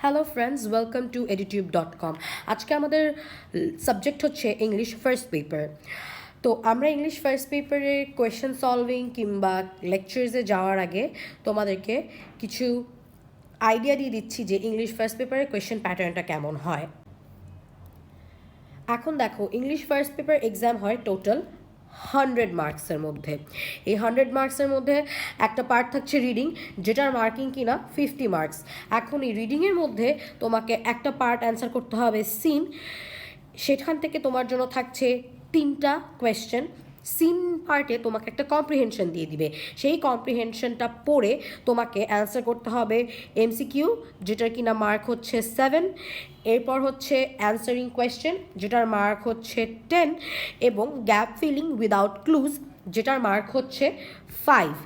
Hello friends, welcome to edutube.com। আজকে আমাদের subject হচ্ছে ইংলিশ ফার্স্ট পেপার। তো আমরা ইংলিশ ফার্স্ট পেপারের কোয়েশ্চেন সলভিং কিংবা লেকচার্সে যাওয়ার আগে তোমাদেরকে কিছু আইডিয়া দিয়ে দিচ্ছি যে ইংলিশ ফার্স্ট পেপারের কোয়েশ্চেন প্যাটার্নটা কেমন হয়। এখন দেখো, ইংলিশ ফার্স্ট পেপার এক্সাম হয় টোটাল 100 মার্কসের মধ্যে। এই 100 মার্কসের মধ্যে একটা পার্ট থাকছে রিডিং, যেটার মার্কিং কিনা 50 মার্কস। এখন এই রিডিংয়ের মধ্যে তোমাকে একটা পার্ট অ্যান্সার করতে হবে সিন, সেখান থেকে তোমার জন্য থাকছে 3টা কোয়েশ্চেন। সিন পার্টে তোমাকে একটা কম্প্রিহেনশন দিয়ে দিবে, সেই কম্প্রিহেনশনটা পড়ে তোমাকে অ্যান্সার করতে হবে এমসিকিউ, যেটার কিনা মার্ক হচ্ছে 7। এরপর হচ্ছে অ্যান্সারিং কোয়েশ্চেন, যেটার মার্ক হচ্ছে 10, এবং গ্যাপ ফিলিং উইদাউট ক্লুজ, যেটার মার্ক হচ্ছে 5।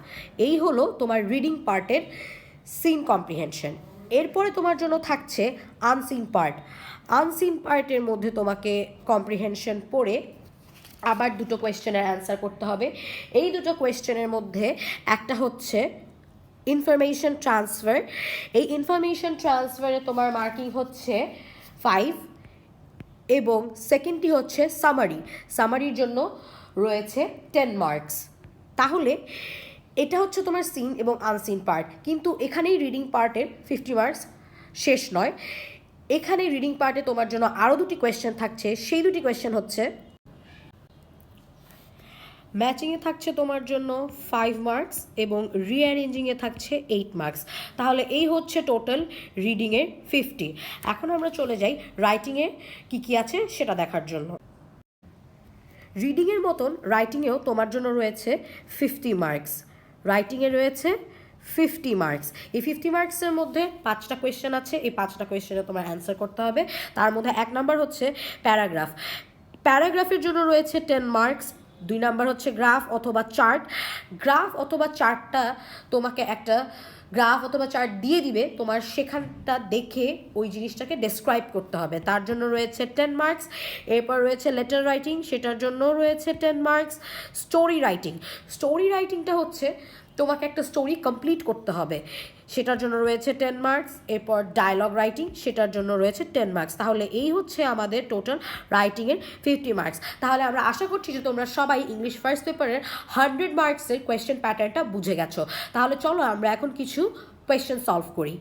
এই হলো তোমার রিডিং পার্টের সিন কম্প্রিহেনশন। এরপরে তোমার জন্য থাকছে আনসিন পার্ট। আনসিন পার্টের মধ্যে তোমাকে কম্প্রিহেনশন পড়ে আবার দুটো কোয়েশ্চেনের অ্যান্সার করতে হবে। এই দুটো কোয়েশ্চেনের মধ্যে একটা হচ্ছে ইনফরমেশন ট্রান্সফার। এই ইনফরমেশন ট্রান্সফারে তোমার মার্কিং হচ্ছে 5, এবং সেকেন্ডটি হচ্ছে সামারি। সামারির জন্য রয়েছে 10 মার্কস। তাহলে এটা হচ্ছে তোমার সিন এবং আনসিন পার্ট। কিন্তু এখানেই রিডিং পার্টের 50 মার্কস শেষ নয়। এখানে রিডিং পার্টে তোমার জন্য আরও দুটি কোয়েশ্চেন থাকছে। সেই দুটি কোয়েশ্চেন হচ্ছে ম্যাচিংয়ে থাকছে তোমার জন্য 5 মার্কস এবং রিঅ্যারেঞ্জিংয়ে থাকছে 8 মার্কস। তাহলে এই হচ্ছে টোটাল রিডিংয়ের 50। এখন আমরা চলে যাই রাইটিংয়ে কী কী আছে সেটা দেখার জন্য। রিডিংয়ের মতন রাইটিংয়েও তোমার জন্য রয়েছে 50 মার্কস। রাইটিংয়ে রয়েছে 50 মার্কস। এই 50 মার্কসের মধ্যে 5টা কোয়েশ্চেন আছে। এই 5টা কোয়েশ্চেনে তোমার অ্যান্সার করতে হবে। তার মধ্যে 1 নাম্বার হচ্ছে প্যারাগ্রাফ। প্যারাগ্রাফের জন্য রয়েছে 10 মার্কস। 2 নাম্বার হচ্ছে গ্রাফ অথবা চার্ট। গ্রাফ অথবা চার্টটা তোমাকে একটা গ্রাফ অথবা চার্ট দিয়ে দিবে, তোমার সেখানটা দেখে ওই জিনিসটাকে ডেসক্রাইব করতে হবে, তার জন্য রয়েছে 10 মার্কস। এরপর রয়েছে লেটার রাইটিং, সেটার জন্য রয়েছে 10 মার্কস। স্টোরি রাইটিং, স্টোরি রাইটিংটা হচ্ছে তোমাকে একটা স্টোরি কমপ্লিট করতে হবে, সেটার জন্য রয়েছে 10 মার্কস। এরপর ডায়লগ রাইটিং, সেটার জন্য রয়েছে 10 মার্কস। তাহলে এই হচ্ছে আমাদের টোটাল রাইটিংয়ের 50 মার্কস। তাহলে আমরা আশা করছি যে তোমরা সবাই ইংলিশ ফার্স্ট পেপারের 100 মার্কসের কোয়েশ্চেন প্যাটার্নটা বুঝে গেছো। তাহলে চলো আমরা এখন কিছু কোয়েশ্চেন সলভ করি।